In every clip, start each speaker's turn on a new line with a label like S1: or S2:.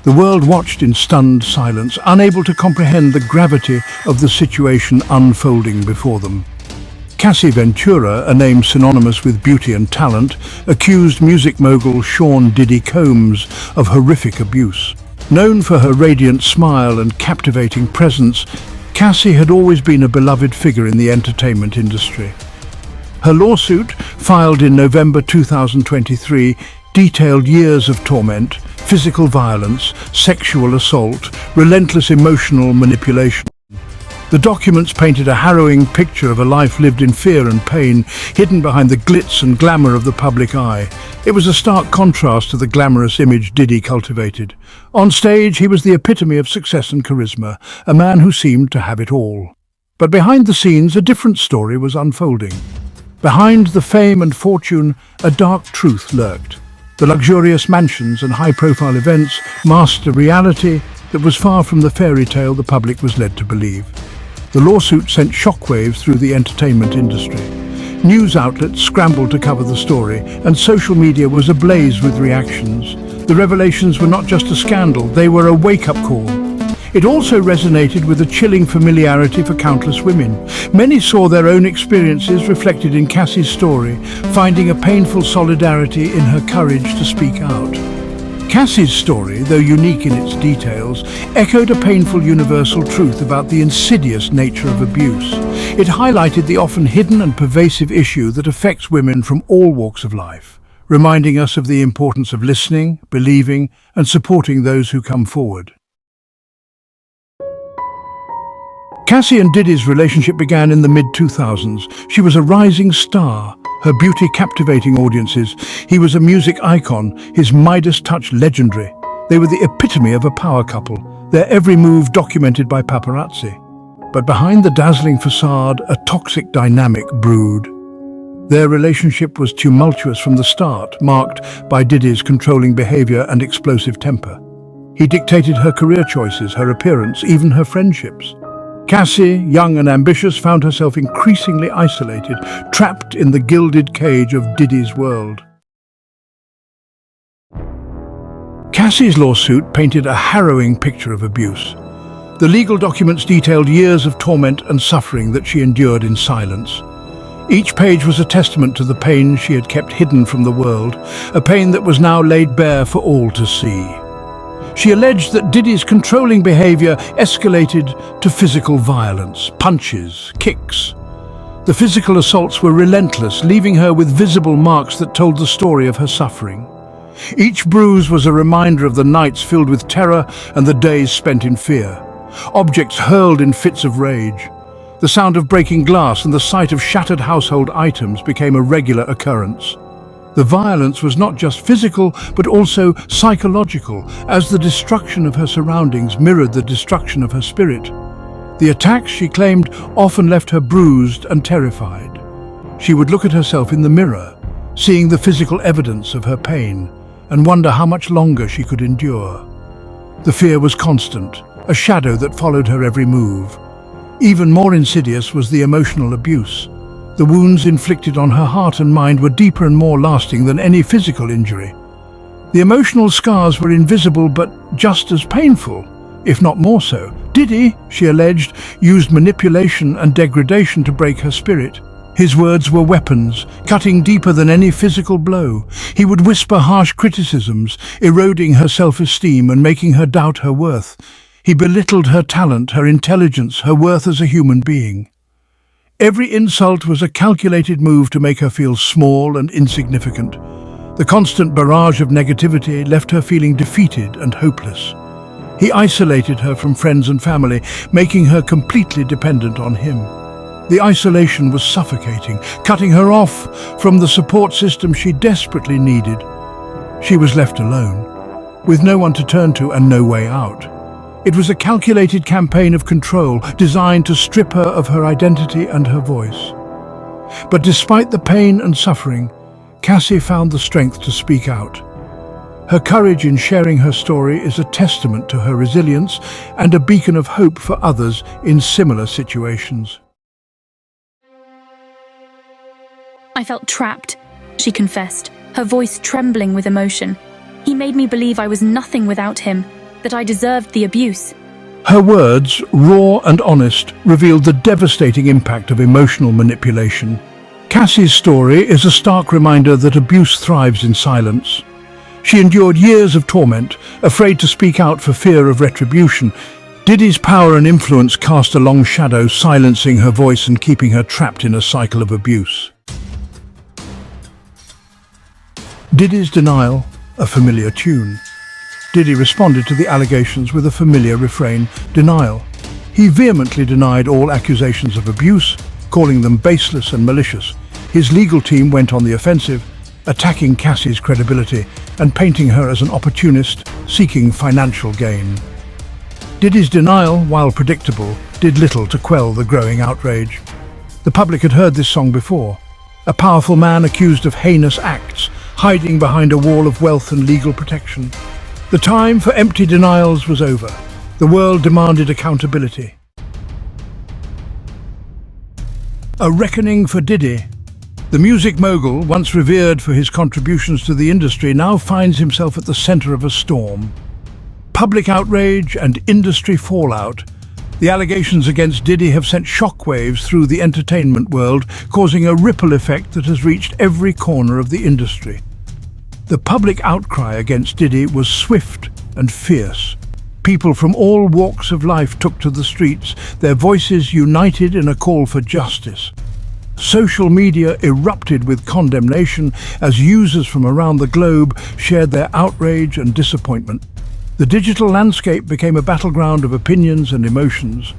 S1: The world watched in stunned silence, unable to comprehend the gravity of the situation unfolding before them. Cassie Ventura, a name synonymous with beauty and talent, accused music mogul Sean "Diddy" Combs of horrific abuse. Known for her radiant smile and captivating presence, Cassie had always been a beloved figure in the entertainment industry. Her lawsuit, filed in November 2023, detailed years of torment, physical violence, sexual assault, relentless emotional manipulation. The documents painted a harrowing picture of a life lived in fear and pain, hidden behind the glitz and glamour of the public eye. It was a stark contrast to the glamorous image Diddy cultivated. On stage, he was the epitome of success and charisma, a man who seemed to have it all. But behind the scenes, a different story was unfolding. Behind the fame and fortune, a dark truth lurked. The luxurious mansions and high-profile events masked a reality that was far from the fairy tale the public was led to believe. The lawsuit sent shockwaves through the entertainment industry. News outlets scrambled to cover the story, and social media was ablaze with reactions. The revelations were not just a scandal, they were a wake-up call. It also resonated with a chilling familiarity for countless women. Many saw their own experiences reflected in Cassie's story, finding a painful solidarity in her courage to speak out. Cassie's story, though unique in its details, echoed a painful universal truth about the insidious nature of abuse. It highlighted the often hidden and pervasive issue that affects women from all walks of life, reminding us of the importance of listening, believing, and supporting those who come forward. Cassie and Diddy's relationship began in the mid-2000s. She was a rising star, her beauty captivating audiences. He was a music icon, his Midas touch legendary. They were the epitome of a power couple, their every move documented by paparazzi. But behind the dazzling facade, a toxic dynamic brewed. Their relationship was tumultuous from the start, marked by Diddy's controlling behavior and explosive temper. He dictated her career choices, her appearance, even her friendships. Cassie, young and ambitious, found herself increasingly isolated, trapped in the gilded cage of Diddy's world. Cassie's lawsuit painted a harrowing picture of abuse. The legal documents detailed years of torment and suffering that she endured in silence. Each page was a testament to the pain she had kept hidden from the world, a pain that was now laid bare for all to see. She alleged that Diddy's controlling behavior escalated to physical violence, punches, kicks. The physical assaults were relentless, leaving her with visible marks that told the story of her suffering. Each bruise was a reminder of the nights filled with terror and the days spent in fear. Objects hurled in fits of rage. The sound of breaking glass and the sight of shattered household items became a regular occurrence. The violence was not just physical, but also psychological, as the destruction of her surroundings mirrored the destruction of her spirit. The attacks, she claimed, often left her bruised and terrified. She would look at herself in the mirror, seeing the physical evidence of her pain, and wonder how much longer she could endure. The fear was constant, a shadow that followed her every move. Even more insidious was the emotional abuse. The wounds inflicted on her heart and mind were deeper and more lasting than any physical injury. The emotional scars were invisible but just as painful, if not more so. Diddy, she alleged, used manipulation and degradation to break her spirit. His words were weapons, cutting deeper than any physical blow. He would whisper harsh criticisms, eroding her self-esteem and making her doubt her worth. He belittled her talent, her intelligence, her worth as a human being. Every insult was a calculated move to make her feel small and insignificant. The constant barrage of negativity left her feeling defeated and hopeless. He isolated her from friends and family, making her completely dependent on him. The isolation was suffocating, cutting her off from the support system she desperately needed. She was left alone, with no one to turn to and no way out. It was a calculated campaign of control designed to strip her of her identity and her voice. But despite the pain and suffering, Cassie found the strength to speak out. Her courage in sharing her story is a testament to her resilience and a beacon of hope for others in similar situations.
S2: I felt trapped, she confessed, her voice trembling with emotion. He made me believe I was nothing without him. that I deserved the abuse.
S1: Her words, raw and honest, revealed the devastating impact of emotional manipulation. Cassie's story is a stark reminder that abuse thrives in silence. She endured years of torment, afraid to speak out for fear of retribution. Diddy's power and influence cast a long shadow, silencing her voice and keeping her trapped in a cycle of abuse. Diddy's denial, a familiar tune. Diddy responded to the allegations with a familiar refrain, denial. He vehemently denied all accusations of abuse, calling them baseless and malicious. His legal team went on the offensive, attacking Cassie's credibility and painting her as an opportunist seeking financial gain. Diddy's denial, while predictable, did little to quell the growing outrage. The public had heard this song before. A powerful man accused of heinous acts, hiding behind a wall of wealth and legal protection. The time for empty denials was over. The world demanded accountability. A reckoning for Diddy. The music mogul, once revered for his contributions to the industry, now finds himself at the center of a storm. Public outrage and industry fallout. The allegations against Diddy have sent shockwaves through the entertainment world, causing a ripple effect that has reached every corner of the industry. The public outcry against Diddy was swift and fierce. People from all walks of life took to the streets, their voices united in a call for justice. Social media erupted with condemnation as users from around the globe shared their outrage and disappointment. The digital landscape became a battleground of opinions and emotions.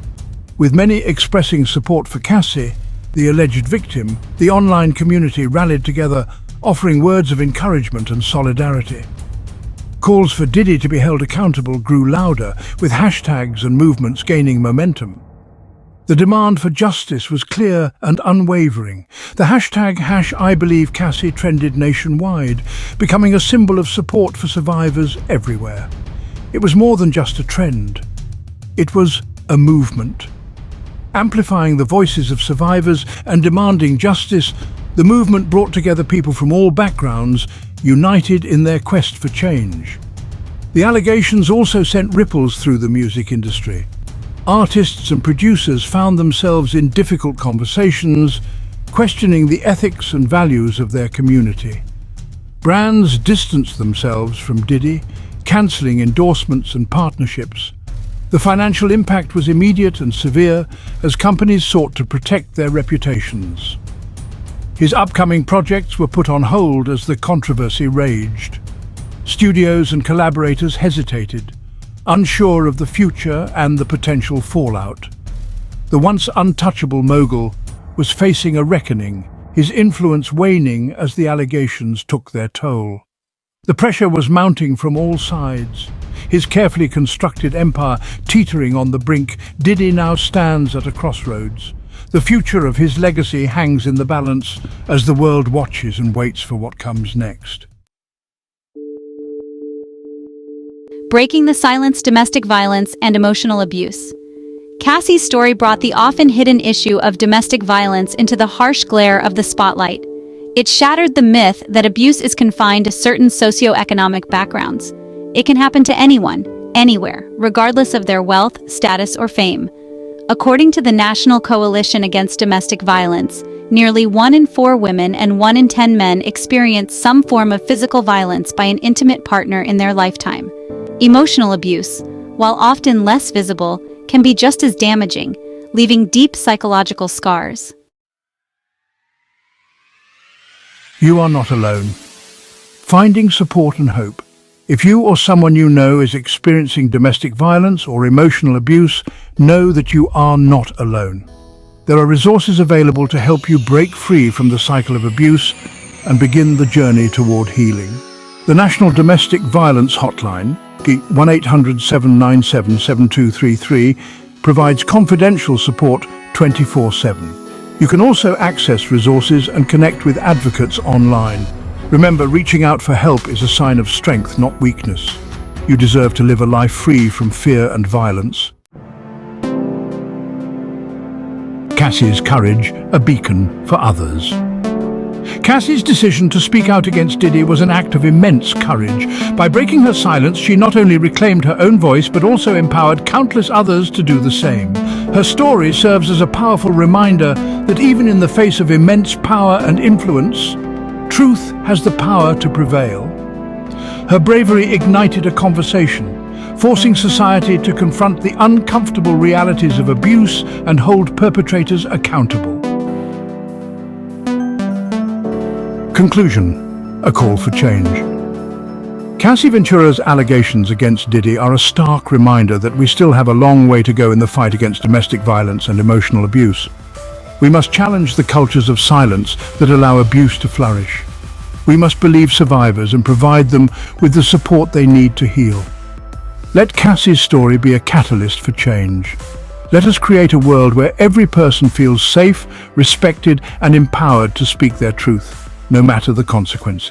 S1: With many expressing support for Cassie, the alleged victim, the online community rallied together, offering words of encouragement and solidarity. Calls for Diddy to be held accountable grew louder, with hashtags and movements gaining momentum. The demand for justice was clear and unwavering. The hashtag #IBelieveCassie trended nationwide, becoming a symbol of support for survivors everywhere. It was more than just a trend. It was a movement. Amplifying the voices of survivors and demanding justice, the movement brought together people from all backgrounds, united in their quest for change. The allegations also sent ripples through the music industry. Artists and producers found themselves in difficult conversations, questioning the ethics and values of their community. Brands distanced themselves from Diddy, cancelling endorsements and partnerships. The financial impact was immediate and severe as companies sought to protect their reputations. His upcoming projects were put on hold as the controversy raged. Studios and collaborators hesitated, unsure of the future and the potential fallout. The once untouchable mogul was facing a reckoning, his influence waning as the allegations took their toll. The pressure was mounting from all sides. His carefully constructed empire teetering on the brink, Diddy now stands at a crossroads. The future of his legacy hangs in the balance as the world watches and waits for what comes next.
S3: Breaking the silence: domestic violence and emotional abuse. Cassie's story brought the often hidden issue of domestic violence into the harsh glare of the spotlight. It shattered the myth that abuse is confined to certain socioeconomic backgrounds. It can happen to anyone, anywhere, regardless of their wealth, status, or fame. According to the National Coalition Against Domestic Violence, nearly 1 in 4 women and 1 in 10 men experience some form of physical violence by an intimate partner in their lifetime. Emotional abuse, while often less visible, can be just as damaging, leaving deep psychological scars.
S1: You are not alone. Finding support and hope. If you or someone you know is experiencing domestic violence or emotional abuse, know that you are not alone. There are resources available to help you break free from the cycle of abuse and begin the journey toward healing. The National Domestic Violence Hotline, 1-800-797-7233, provides confidential support 24/7. You can also access resources and connect with advocates online. Remember, reaching out for help is a sign of strength, not weakness. You deserve to live a life free from fear and violence. Cassie's courage, a beacon for others. Cassie's decision to speak out against Diddy was an act of immense courage. By breaking her silence, she not only reclaimed her own voice but also empowered countless others to do the same. Her story serves as a powerful reminder that even in the face of immense power and influence, truth has the power to prevail. Her bravery ignited a conversation, forcing society to confront the uncomfortable realities of abuse and hold perpetrators accountable. Conclusion: a call for change. Cassie Ventura's allegations against Diddy are a stark reminder that we still have a long way to go in the fight against domestic violence and emotional abuse. We must challenge the cultures of silence that allow abuse to flourish. We must believe survivors and provide them with the support they need to heal. Let Cassie's story be a catalyst for change. Let us create a world where every person feels safe, respected, and empowered to speak their truth, no matter the consequences.